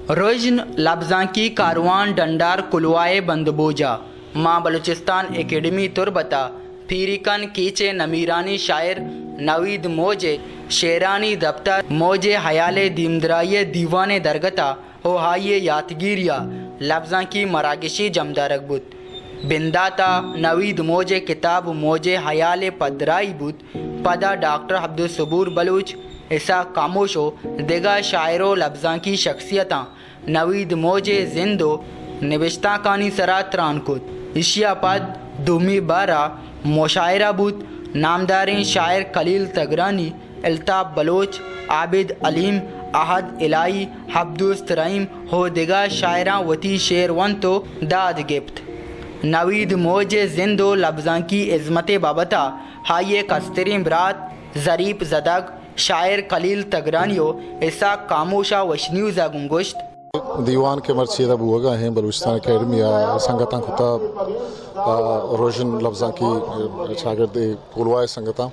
रोजन लफ्ज़ां की कारवान डंडार कुलवाए बंदबोजा माँ बलूचिस्तान एकेडमी तुरबता फीरिकन कीचे नमीरानी शायर नवीद मोजे शेरानी दफ्तर मोजे हयाले दीमदराये दीवाने दरगता हो हाये यातगीरिया लफ्ज़ां की मरागिशी जमदारक बुत बिंदाता नवीद मोजे किताब मोजे हयाले पदराई बुत पदा डॉक्टर अब्दुल सबूर बलूच ऐसा कामोशो दिगा शायरों लफ्ज़ां की शख्सियतां नवीद मोजे जिंदो निविश्ता कानी सरा त्रानकुत इशिया पद दुमी बारा मुशायरा बुत नामदारें शायर खलील तगरानी अल्ताफ़ बलोच आबिद अलीम अहद इलाई हब्दुस्त रहीम हो दिगा शायरा वती शेरवन तो दाद गिफ्त नवीद मोजे जिंदो लफ्ज़ां की इज़्मत बाबता हाये कस्तरीम रात ज़रीब ज़दग शायर खलील तगरानियो ऐसा कामोशा वशन्यूज़ा गुंगुश्त दीवान के मर्सीदा बुआ हैं बलूचिस्तान अकेडमी संगता खुता रोशन लफ्ज़ां की शागिर्द कुलवाए संगता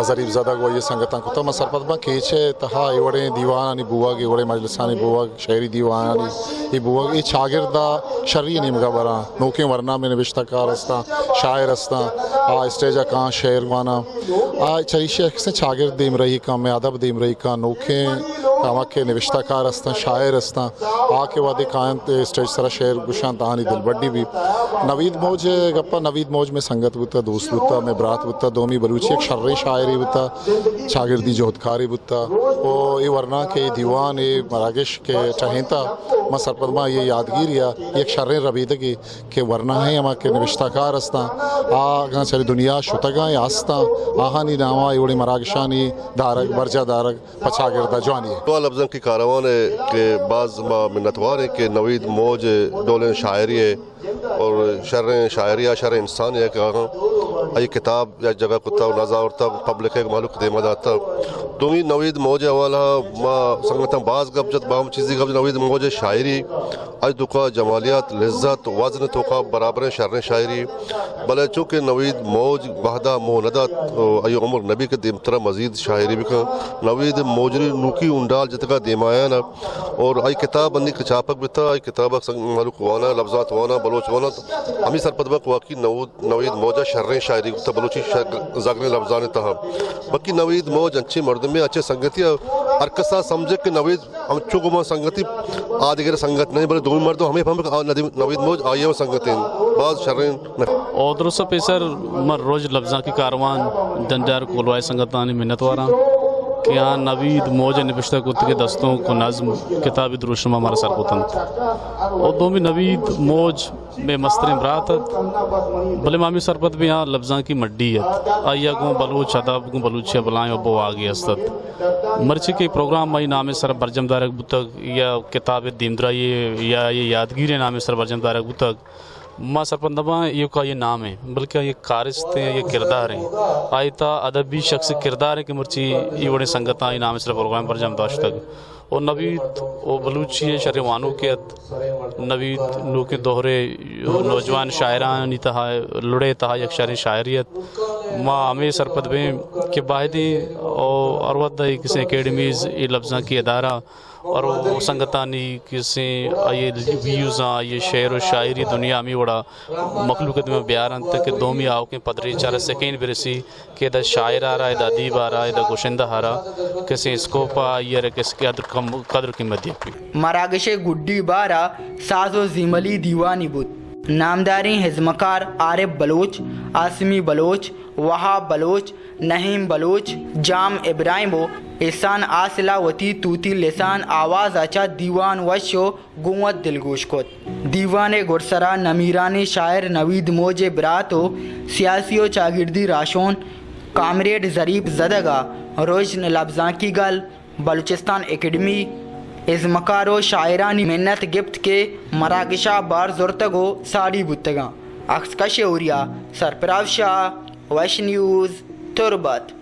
ज़रीब ज़दा गो ये संगता खुता मैं सरपदमा कीचे तहा इवड़े दीवानी बुआ की इवड़े मजलिसानी बुआ शायरी दीवानी ये बुआ ये शागिर्दा शर्री निमगा बरा नोके वरना में निविश्ता कार हस्ता शायर हस्ता स्टेजा कहाँ शेर वाना चरीशे से शागिर्द दीम रही का मैं अदब दीम रही का नोके के निविश्ता कार हस्ता शायर हस्ता आके वादे कायम स्टेज सरा शेर गुशान तहानी दिल बड्डी भी नवीद मौज गप्पा नवीद मौज में संगत बुता दोस्त बुता में बरात बुता दोमी बलूची एक शर्रे शायरी बुता शागिर्दी जोहदकारी बुता ओ ये वरना के दीवान ये मरागिश के चहेंता मैं सरपदमा ये यादगीर या एक शर्रे रबीदगी के वरना है हमा के निविश्ता कार हस्ता आगा सारी दुनिया शुतगा हस्ता आहानी नामा इवड़ी मरागिशानी दारक बरजा दारक पछागिरदा जवानी लफ्ज़ों की कारवान है कि बाज़ मिन्नतवार है कि नवीद मौज डोले शायरी है और शर शायरिया शर इंसान है कि ये किताब या जगह कुत्ता नज़ा उड़ता पब्लिक एक मालूम देमा जाता तुम्ही नवीद मौज वाला माँ संगत बाज़ गप जत बाम चीज़ी गप नवीद मौज शायरी आज दुका जमालियात लिज्जत वज़न तो का बराबर शर शायरी भले चूँकि नवीद मौज बहदा मोहनदत अयो उमर नबी के दिमतरा मजीद शायरी भी नवीद मौजरी नूकी उंडाल जितका देमाया ना और आई किताब बंदी छापक भी था आई किताब मालूक वाना लफ्ज़ात वाना बलोच वाना हमी सरपदबक वाकई नवीद मौजा शर्रें शायरी तो बलोची जागने लफ्ज़ान तहा बाकी नवीद मौज अच्छे मर्द में अच्छे संगति अरकसा समझे कि नवीद हम चुगमा संगति आदिगर संगत नहीं बल्कि दो मर्द हमें नवीद मौज आइए संगत बाज़ शर्रें और दुरुस्त पेसर मर रोज लफ्ज़ां की कारवान डंडार कुलवाए संगतानी मिन्नतवारा कि यहाँ नवीद मौज निबिश्ता कुत के दस्तों को नज़्म किताब दुरुशमा हमारा सरपुतंत और दो भी नवीद मौज में मस्तरें बरात भले मामी सरपत भी यहाँ लफ्ज़ां की मड्डी है आइया को बलूच अदब को बलूचिया बलाएं और वो आगे हस्तत मर्ची के प्रोग्राम मई नाम सर बरजम दारक बुतक या किताब दीमदरा ये यादगीर नाम सर बरजम दारक बुतक माँ सरपंदबा ये का ये नाम है बल्कि ये कारिस्ते हैं ये किरदार हैं आयता अदबी शख्स किरदार है कि मर्ची ये बड़े संगता ये नाम सिर्फ प्रोग्राम पर जम दाश्त तक और नवीद और बलूची शरवानों के नवीद नू के दोहरे नौजवान शायरानी तहा लुड़े तहा एक शर शायरियत माँ हमें सरपद में कि बाहदी और अरवद किसी एकेडमीज़ ये लफ्ज़ां की अदारा और वो संगतानी किसी ये व्यूज़ा ये शेर और शायरी दुनिया में बड़ा मखलूकत में ब्यारन तक दोमी आओ के पदरी चार सेकेंड बिरसी के द शायर आ रहा है अदीब आ रहा है द गोशिंदा आ रहा किसी स्कोपा ये किसके कदर कीमत दी मरागशे गुड्डी बारा साजो जिमली दीवानी बुत नामदारी हिजमकार आरिफ बलोच आसमी बलोच वहाब बलोच नहीम बलोच जाम इब्राहिमो एहसान आसिला वती तूती लिसान आवाज़ अच्छा दीवान वशो गुवत दिलगोश कोत दीवान गुरसरा नमीरानी शायर नवीद मोजे बरातो सियासी व चागिर्दी राशोन कामरेड ज़रीब ज़दगा रोशन लफ्ज़ां की गल बलूचिस्तान एकेडमी इज़मकारो शायरानी मिन्नत गिफ्ट के मरागिशा बार ज़ुरतगो साड़ी बुतगा अक्स का शेउरिया सरपराव शाह वश न्यूज़ तुरबत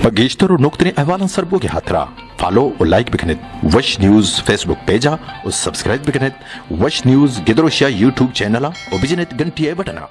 पगेश्तर नुक्तने अहवालन सरबोगे हाथरा फॉलो और लाइक बिकनेत वश न्यूज़ फेसबुक पेजा और सब्सक्राइब बिकनेत वश न्यूज़ गिदरोशिया यूट्यूब चैनला और बिजनेत घंटिया बटना